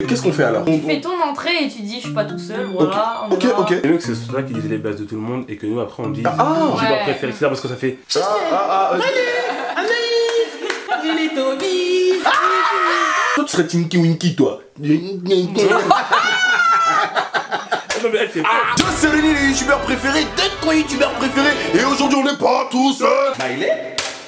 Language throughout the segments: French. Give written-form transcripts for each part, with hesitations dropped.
qu'est-ce qu'on fait alors? Tu fais ton entrée et tu dis je suis pas tout seul, voilà. Ok. Et nous, c'est toi qui disait les bases de tout le monde et que nous, après, on dit Ah, j'ai pas ouais. préféré ça parce que ça fait. Toi, tu serais Tinky Winky, toi. Non, mais elle, c'est pas. Yo, c'est Rémi, les youtubeurs préférés, ton youtubeur préféré. Et aujourd'hui, on n'est pas tout seul. Maïlé,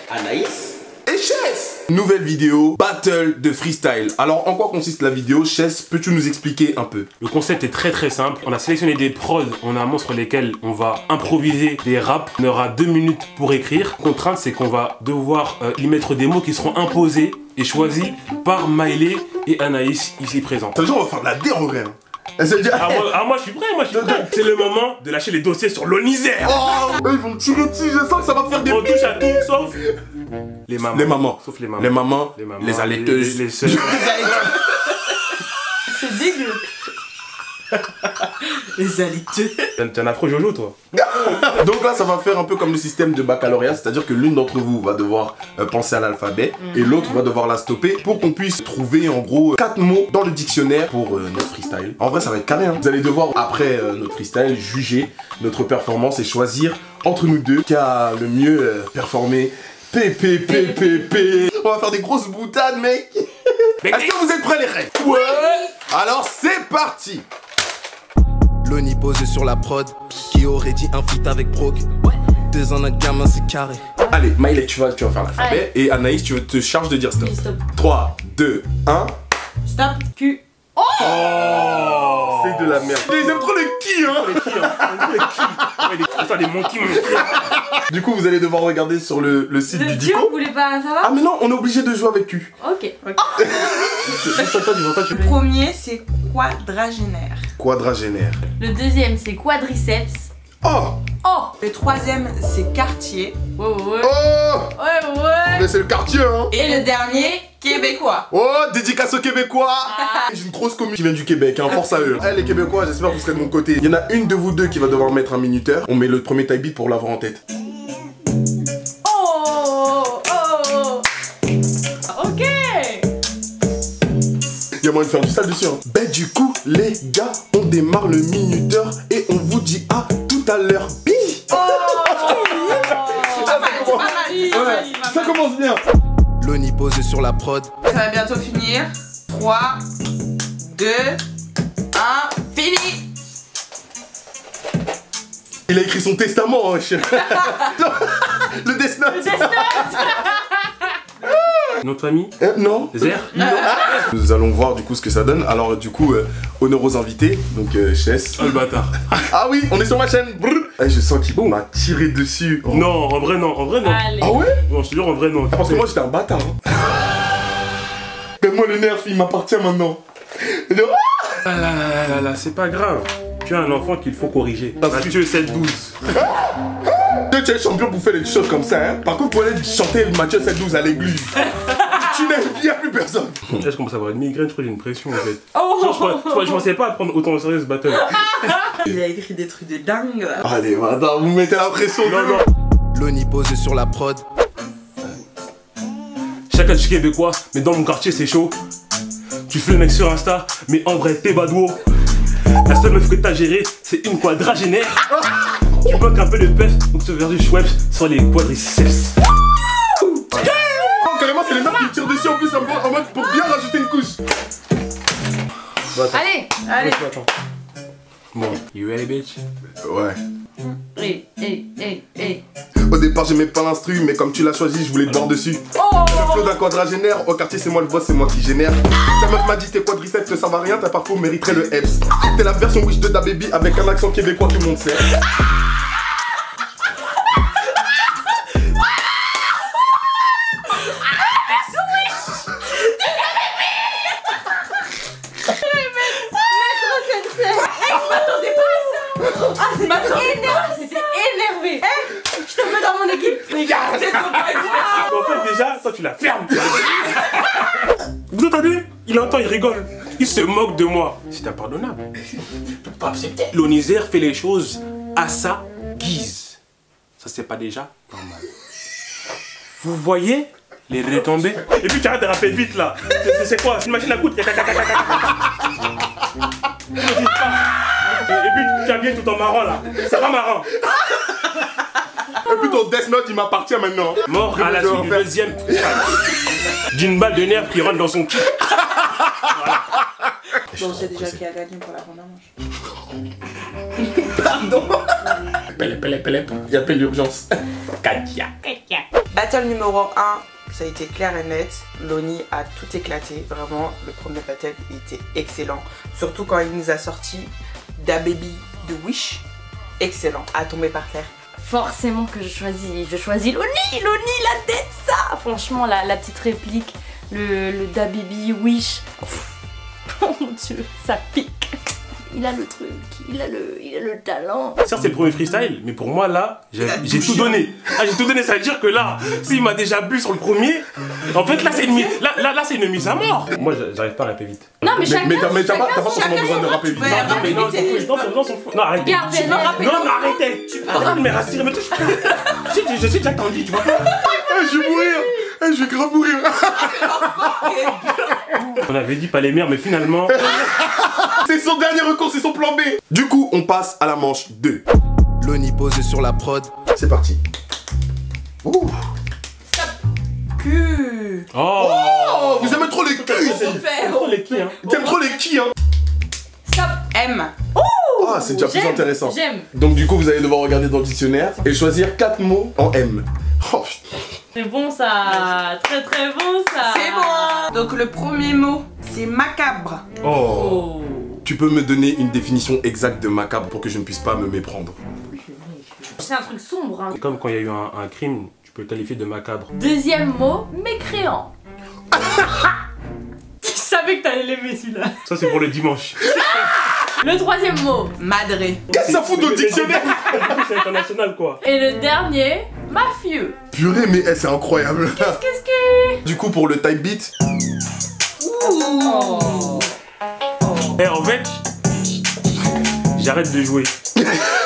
Anaïs et Chess. Nouvelle vidéo, battle de freestyle. Alors, en quoi consiste la vidéo? Chess, peux-tu nous expliquer un peu? Le concept est très simple. On a sélectionné des prods en amont sur lesquels on va improviser des raps. On aura 2 minutes pour écrire. La contrainte, c'est qu'on va devoir y mettre des mots qui seront imposés et choisis par Maïlé et Anaïs ici présents. Ça veut dire, on va faire de la dé en vrai. Elle s'est dit, Moi je suis prêt, C'est le moment de lâcher les dossiers sur l'Onizer. oh, ils vont me tirer dessus, je sens que ça va faire des On touche à tout sauf les mamans. Les mamans. Sauf les mamans. Les mamans, les allaiteuses. Les sœurs. C'est dégueu. Les aliteux. T'es un afro Jojo, toi. Donc là, ça va faire un peu comme le système de baccalauréat, c'est-à-dire que l'une d'entre vous va devoir penser à l'alphabet et l'autre va devoir la stopper pour qu'on puisse trouver en gros 4 mots dans le dictionnaire pour notre freestyle. En vrai, ça va être carré, hein. Vous allez devoir, après notre freestyle, juger notre performance et choisir entre nous deux qui a le mieux performé. On va faire des grosses boutades, mec. Est-ce que vous êtes prêts, les reines? Ouais. Alors, c'est parti. Loni posé sur la prod, qui aurait dit un feat avec Brock. 2 ans un gamin, c'est carré. Allez, Maïlé, tu vas faire l'alphabet et Anaïs, tu te charges de dire stop. Oui, stop. 3, 2, 1. Stop. Q. Oh, c'est de la merde. Ils aiment trop les qui, hein. Attends, les monkeys. Du coup, vous allez devoir regarder sur le site du Le Q, Dico. vous voulez pas savoir? Ah mais non, on est obligé de jouer avec Q. Ok. Le premier, c'est quadragénaire. Quadragénaire. Le deuxième, c'est quadriceps. Oh. Oh. Le troisième, c'est quartier. Ouais. Oh. Ouais. Mais c'est le quartier, hein. Et le dernier, québécois. Oh, dédicace aux Québécois. J'ai une grosse commune qui vient du Québec, hein, force à eux. Eh les Québécois, j'espère que vous serez de mon côté. Il y en a une de vous deux qui va devoir mettre un minuteur. On met le premier type beat pour l'avoir en tête. Oh. Ok. Il y a moyen de faire du sale dessus, hein. Ben du coup, les gars, on démarre le minuteur et on vous dit à tout à l'heure. Bi. Ça commence bien. Loni posé sur la prod. Ça va bientôt finir. 3, 2, 1, fini. Il a écrit son testament, hein, le Death Note. Notre famille Non. Zer. Nous allons voir du coup ce que ça donne. Alors du coup, honneur aux invités. Donc Chess. Oh le bâtard. Ah oui, on est sur ma chaîne. Eh, je sens qu'il m'a tiré dessus. Oh. Non, en vrai non. Allez. Ah ouais? Non, je te jure, en vrai non. Parce que moi j'étais un bâtard. Hein. Donne-moi le nerf, il m'appartient maintenant. Là, c'est pas grave. Tu as un enfant qu'il faut corriger. Mathieu 7-12. Tu es champion pour faire des choses comme ça, hein. Par contre, pour aller chanter Mathieu 7-12 à l'église, tu n'aimes bien plus personne. Là, je commence à avoir une migraine, je crois que j'ai une pression en fait. Oh. Je pensais pas à prendre autant au sérieux ce battle. Il a écrit des trucs de dingue là. Allez, madame, vous mettez la pression. Non. Loni posé sur la prod. Chacun du Québécois, mais dans mon quartier c'est chaud. Tu fais le mec sur Insta, mais en vrai t'es badouo. La seule meuf que t'as gérée, c'est une quadragénaire. Tu bloques un peu le pef, donc ce versus Schweppes sur les quadriceps. Oh, carrément, c'est les meufs qui me tirent dessus en plus en mode pour bien rajouter une couche. Bon, attends. Allez. Attends. Bon, you ready bitch? Ouais. Hey. Au départ, j'aimais pas l'instru, mais comme tu l'as choisi, je voulais te voir dessus. Le flow d'un quadragénaire, au quartier, c'est moi le boss, c'est moi qui génère. Ta meuf m'a dit tes quadriceps ne servent à rien, ta parcours mériterait le EPS. T'es la version Wish de Da Baby avec un accent québécois, tout le monde sait. C'était énervé. Je te veux dans mon équipe. En fait, déjà, toi tu la fermes. Vous entendez? Il entend, il rigole. Il se moque de moi. C'est impardonnable. Je peux pas accepter. L'Onizer fait les choses à sa guise. Ça, c'est pas déjà normal. Vous voyez les retombées? Et puis tu arrêtes de rapper vite là. C'est quoi? C'est une machine à coudre. t'es habillé tout en marrant là. Ça va marrant. Et puis ton Death Note il m'appartient maintenant. Mort à la suite du deuxième d'une balle de nerf qui rentre dans son cul. Voilà. Bon, on sait déjà qui a gagné pour la ronde à manche. Pardon. Il y a plein d'urgence. Katia. Battle numéro 1, ça a été clair et net. Loni a tout éclaté. Vraiment, le premier battle il était excellent. Surtout quand il nous a sorti Da Baby de Wish. Excellent, à tomber par terre. Forcément que je choisis Loni, la tête ça. Franchement la petite réplique, le Da Baby Wish. Oh mon dieu, ça pique. Il a le truc, il a le talent. Certes c'est le premier freestyle, mais pour moi là, j'ai tout donné. Ah, j'ai tout donné, ça veut dire que là, s'il m'a déjà bu sur le premier, en fait là c'est une mise à mort. Moi j'arrive pas à rapper vite. Non mais chacun. Mais t'as pas forcément besoin de rapper vite. Non, arrêtez. Non, arrêtez. Arrête de me rassurer, mais je suis déjà tendu, tu vois pas. Je vais mourir. Je vais grave mourir. On avait dit pas les mères, mais finalement... C'est son dernier recours, c'est son plan B. Du coup, on passe à la manche 2. Loni posé sur la prod. C'est parti. Ouh. Cul. Oh, Vous aimez trop les culs ici. trop les qui, hein. T'aimes trop les qui, hein. Stop. M. Ah, c'est déjà plus J'aime, intéressant. j'aime. Donc du coup, vous allez devoir regarder dans le dictionnaire et choisir 4 mots en M. Oh, C'est bon ça, très bon ça. C'est bon. Donc le premier mot, c'est macabre. Oh. tu peux me donner une définition exacte de macabre pour que je ne puisse pas me méprendre? C'est un truc sombre. Hein. Comme quand il y a eu un crime, tu peux le qualifier de macabre. Deuxième mot, mécréant. Je savais que t'allais l'aimer celui-là. Ça c'est pour le dimanche. Le troisième mot, Madré. Qu'est-ce que ça fout dans le dictionnaire? C'est international quoi. et le dernier, mafieux. Purée, mais c'est incroyable. Qu'est-ce que... Du coup, pour le type beat, Oh. Et en fait, j'arrête de jouer.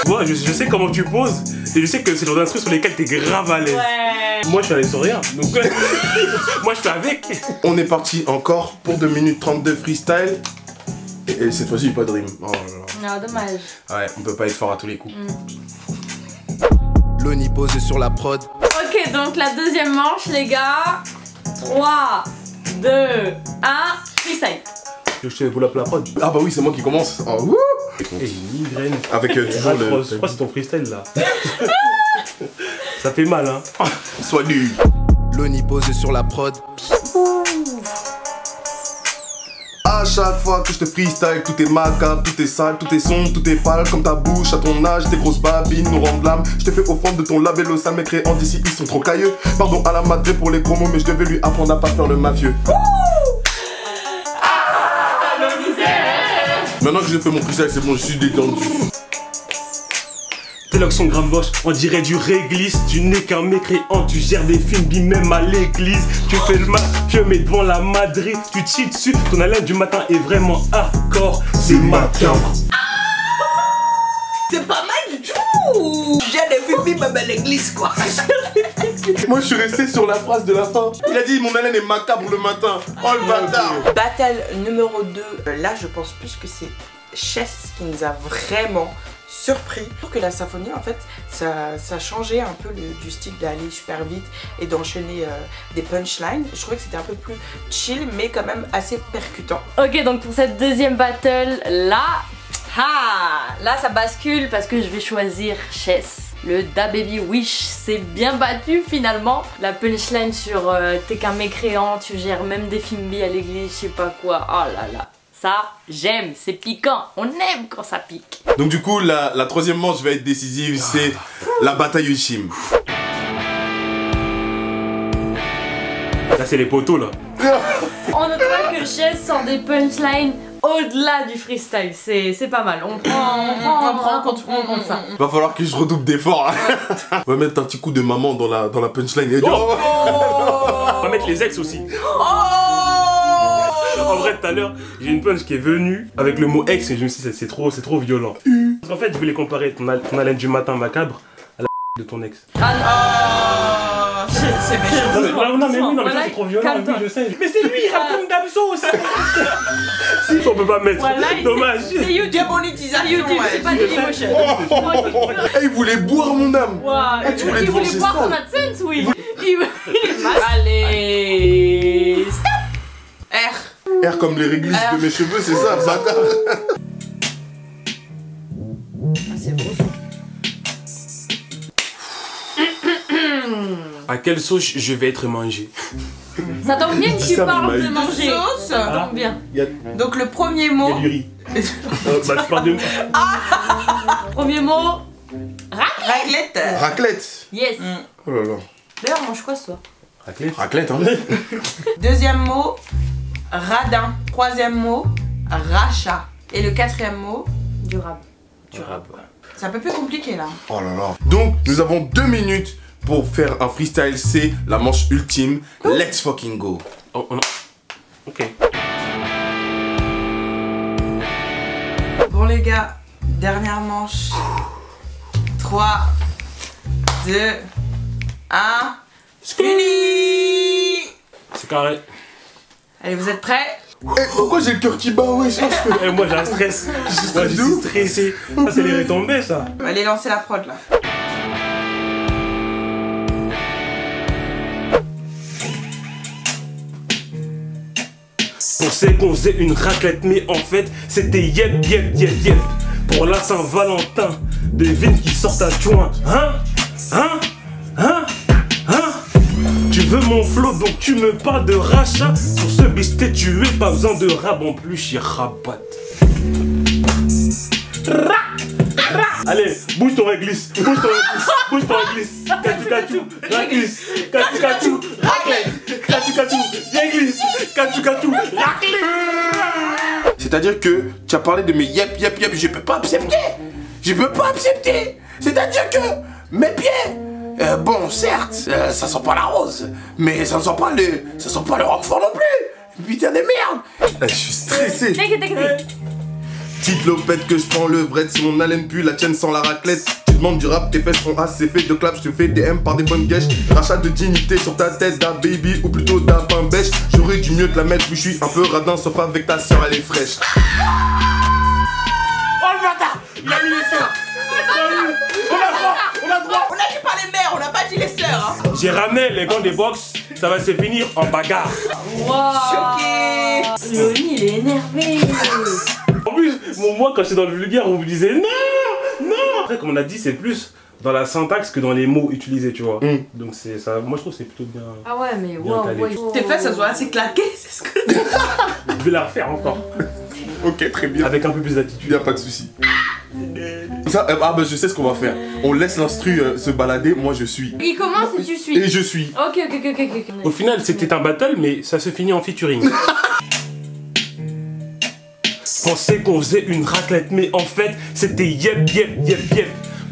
Moi, je sais comment tu poses et je sais que c'est le genre d'instru sur lesquels t'es grave à l'aise. Ouais. Moi, je suis allé sur rien. Donc, moi, je fais avec. on est parti encore pour 2 minutes 32 freestyle. Et cette fois-ci, pas de rime. Oh là là. Non, dommage. Ouais, on peut pas être fort à tous les coups. Loni posé sur la prod. Ok, donc la deuxième manche, les gars. 3, 2, 1, freestyle. Je te pull up la prod. Ah bah oui, c'est moi qui commence. Oh, wouh. Et j'ai une migraine. Avec toujours le... Je crois que c'est ton freestyle là. Ça fait mal, hein. Sois nul. Loni posé sur la prod. À chaque fois que je te freestyle, tout est macabre, tout est sale, tout est sombre, tout est pâle. Comme ta bouche à ton âge, tes grosses babines nous rendent l'âme. Je te fais offrande de ton labello, sale mécréant d'ici, ils sont trop cailleux. Pardon à la madré pour les gros mots, mais je devais lui apprendre à pas faire le mafieux. Maintenant que j'ai fait mon freestyle, c'est bon, je suis détendu. Tes locks sont grave moches, on dirait du réglisse. Tu n'es qu'un mécréant, tu gères des films, bis même à l'église. Tu fais le mafieux, mais devant la madré, tu te chies dessus. Ton haleine du matin est vraiment hardcore, c'est macabre. C'est pas mal du tout. J'ai des films même à l'église quoi. Moi je suis resté sur la phrase de la fin. Il a dit mon haleine est macabre le matin. Oh le bâtard. Battle numéro 2. Là je pense plus que c'est Chess qui nous a vraiment surpris. Pour que la symphonie en fait ça changeait un peu du style d'aller super vite et d'enchaîner des punchlines. Je trouvais que c'était un peu plus chill mais quand même assez percutant. Ok, donc pour cette deuxième battle, là ça bascule parce que je vais choisir Chess. Le Da Baby Wish s'est bien battu finalement. La punchline sur t'es qu'un mécréant, tu gères même des films à l'église, je sais pas quoi. Oh là là, ça j'aime, c'est piquant, on aime quand ça pique. Donc du coup la troisième manche va être décisive, c'est la bataille ultime. Là c'est les poteaux là. On notera que Chess sort des punchlines au-delà du freestyle, c'est pas mal. On prend en compte ça. Va falloir que je redouble d'efforts. On va mettre un petit coup de maman dans la punchline. Et On va mettre les ex aussi. En vrai tout à l'heure j'ai une punch qui est venue avec le mot ex et je me suis dit c'est trop violent. Parce qu'en fait je voulais comparer ton haleine du matin macabre à la de ton ex. Ah non. C'est méchant. Non, mais oui, Voilà, c'est trop violent, oui, calme-toi. je sais. Mais c'est lui, il raconte Damso aussi. Si, on peut pas mettre. Voilà, Dommage. c'est YouTube. Diabolisation, YouTube, ouais. c'est pas Dailymotion. Eh, il voulait boire mon âme. Ouah, Eh, tu voulais il te voulait venger boire ça. ton AdSense, oui. Il est mal. Allez, stop. R. R comme les réglisses de mes cheveux, c'est ça, bâtard. Ah, c'est beau ça. À quelle sauce je vais être mangé? Ça tombe bien que tu Ça, parles mais de il m'a manger. Sauce. Ça tombe bien. Donc le premier Il y mot. a du riz. Bah, tu parles de. Premier mot. Raclette. Raclette. Yes. Oh là là. D'ailleurs, mange quoi ce soir? Raclette. Raclette, hein. Deuxième mot. Radin. Troisième mot. Rachat. Et le quatrième mot. Durable. C'est un peu plus compliqué là. Oh là là. Donc, nous avons 2 minutes pour faire un freestyle. C'est la manche ultime. Let's fucking go. Oh, on a... Ok. Bon les gars, dernière manche. 3, 2, 1. Fini. C'est carré. Allez, vous êtes prêts? Eh, pourquoi j'ai le cœur qui bat, ouais, ça Eh, moi j'ai un stress. Moi je suis stressé. Ça, c'est les retombées, ça. Allez, lancez la prod là. Pensais qu'on faisait une raclette, mais en fait, c'était yep, yep, yep, yep. Pour la Saint-Valentin, des vignes qui sortent à joint. Hein? Hein? Hein? Hein? Tu veux mon flow, donc tu me parles de rachat. Sur ce bisté, tu es pas besoin de rab en plus, j'y rabatte. Allez, bouge ton réglisse, bouge ton réglisse, bouge ton réglisse. Katu réglisse, katu, raclette, katu, réglisse, katu, raclette. C'est-à-dire que tu as parlé de mes yep, yep, yep, je peux pas accepter. Je peux pas accepter. C'est-à-dire que mes pieds, bon, certes, ça sent pas la rose, mais ça ne sent pas le roquefort non plus. Putain de merde. Je suis stressé. Petite lopette que je prends le vrai, si mon haleine pue, la tienne sans la raclette. Tu demandes du rap, tes fesses sont assez fait de clap, je te fais des M par des bonnes guèches. Rachat de dignité sur ta tête d'un baby ou plutôt d'un pain bêche. J'aurais dû mieux te la mettre, puis je suis un peu radin, sauf avec ta soeur, elle est fraîche. Oh le bâtard! Il a mis les sœurs! On a droit! On a dit pas les mères, on n'a pas dit les sœurs. Hein. J'ai ramené les gants des box, ça va se finir en bagarre. Choqué. Loni, il est énervé. En plus, moi quand j'étais dans le vulgaire, on me disait non! Non! Après, comme on a dit, c'est plus dans la syntaxe que dans les mots utilisés, tu vois. Donc c'est ça, moi je trouve que c'est plutôt bien. Ah ouais, mais Bien calé. wow. Tes fesses, elles sont assez claquées, c'est ce que. Je vais la refaire encore. Ok, très bien. Avec un peu plus d'attitude. Y'a pas de souci. Ça, bah je sais ce qu'on va faire. On laisse l'instru se balader, moi je suis. Il commence et tu suis. Et je suis. Ok. Au final, c'était un battle, mais ça se finit en featuring. Pensais qu'on faisait une raclette, mais en fait, c'était yep, yep, yep, yep.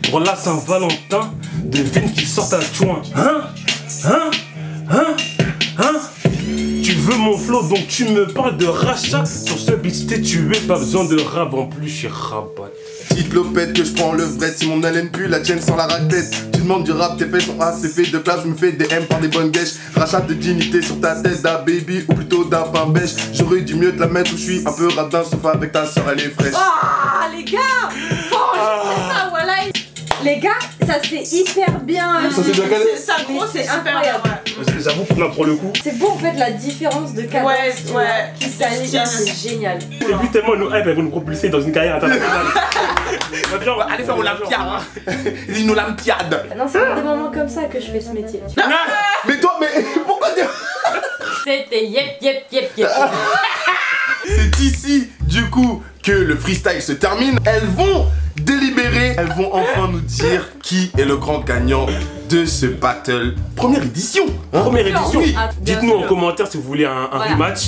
Pour la Saint-Valentin, des vignes qui sortent à joint. Hein? Hein? Hein? Hein? Tu veux mon flow, donc tu me parles de rachat. Sur ce bisté, tu es pas besoin de rab en plus, j'y rabatte. Petite lopette que je prends le vrai, si mon haleine pue, la tienne sans la raclette. Tu demandes du rap, tes fesses sont assez fait de clap, je me fais des M par des bonnes guèches. Rachat de dignité sur ta tête d'un baby ou plutôt d'un pain bêche. J'aurais dû mieux te la mettre où je suis un peu radin, sauf avec ta soeur, elle est fraîche. Ah, les gars. Bon, c'est ça, voilà. Les gars, ça c'est hyper bien. Ça c'est bien calé. Ça, gros, c'est super incroyable. bien. J'avoue que là, pour le coup. C'est beau en fait la différence de cadence. Ouais, tu vois, ouais. qui s'aligne, c'est génial. Et puis tellement nous hype, elles vont nous propulser dans une carrière internationale. Allez faire Olympia, hein. Une Olympiade. Non, c'est pour des moments comme ça que je fais ce métier. Mais toi, mais pourquoi dire? C'était yep. C'est ici, du coup, que le freestyle se termine. Elles vont délibérer, elles vont enfin nous dire qui est le grand gagnant de ce battle. Première édition, hein. Première édition. Oui. Ah, bien Dites-nous en sûr. commentaire si vous voulez un Voilà. rematch.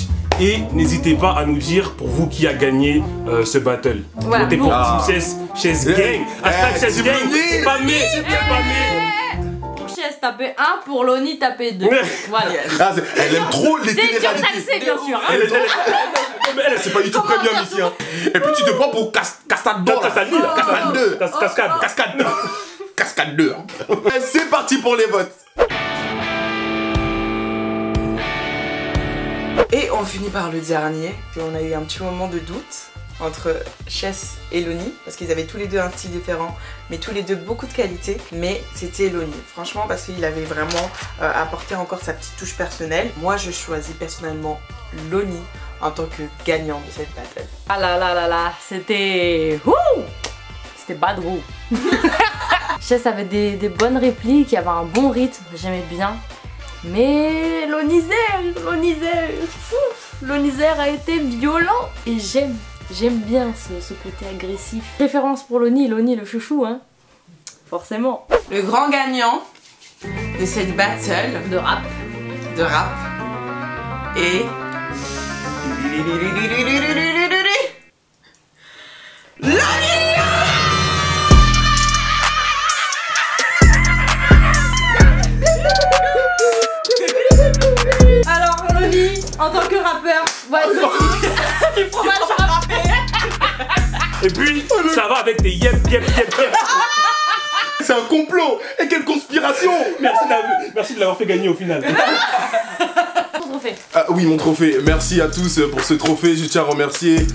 Et n'hésitez pas à nous dire pour vous qui a gagné ce battle. Voilà. Votez pour Ah. Team Chess Gang. Hashtag Chess Gang. Timoney. Spammé. Pour Chess, tapez 1, pour Loni, tapez 2. Voilà. Ah, elle aime trop les C'est télé-réalités. surtaxé, bien sûr. Hein. C'est pas YouTube Premium ici, hein. Et puis tu te prends pour Cascade 2. Cascade 2. Cascade 2. Cascade. Cascade 2. Cascade 2. C'est parti pour les votes. Et on finit par le dernier. On a eu un petit moment de doute entre Chess et Loni, parce qu'ils avaient tous les deux un style différent, mais tous les deux beaucoup de qualité. Mais c'était Loni, franchement, parce qu'il avait vraiment apporté encore sa petite touche personnelle. Moi, je choisis personnellement Loni en tant que gagnant de cette battle. Ah là là là là, c'était... Wouh, c'était badrou. Chess avait des bonnes répliques, il y avait un bon rythme, j'aimais bien. Mais Lonizer a été violent et j'aime bien ce côté agressif. Référence pour Loni le chouchou, hein, forcément. Le grand gagnant de cette battle De rap. est... Alors Loni, en tant que rappeur, voilà, du fromage râpé. Et puis, ça va avec tes yep. C'est un complot. Et quelle conspiration. Merci de l'avoir fait gagner au final. Trophée. Ah oui, mon trophée. Merci à tous pour ce trophée. Je tiens à remercier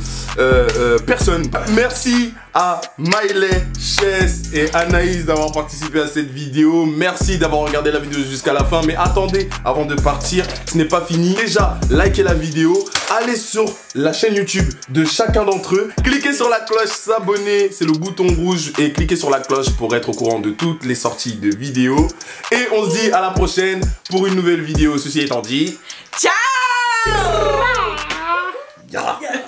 personne. Merci à Miley, Chess et Anaïs d'avoir participé à cette vidéo. Merci d'avoir regardé la vidéo jusqu'à la fin. Mais attendez, avant de partir, ce n'est pas fini. Déjà, likez la vidéo. Allez sur la chaîne YouTube de chacun d'entre eux. Cliquez sur la cloche, s'abonner, c'est le bouton rouge. Et cliquez sur la cloche pour être au courant de toutes les sorties de vidéos. Et on se dit à la prochaine pour une nouvelle vidéo. Ceci étant dit... Ciao! Ya.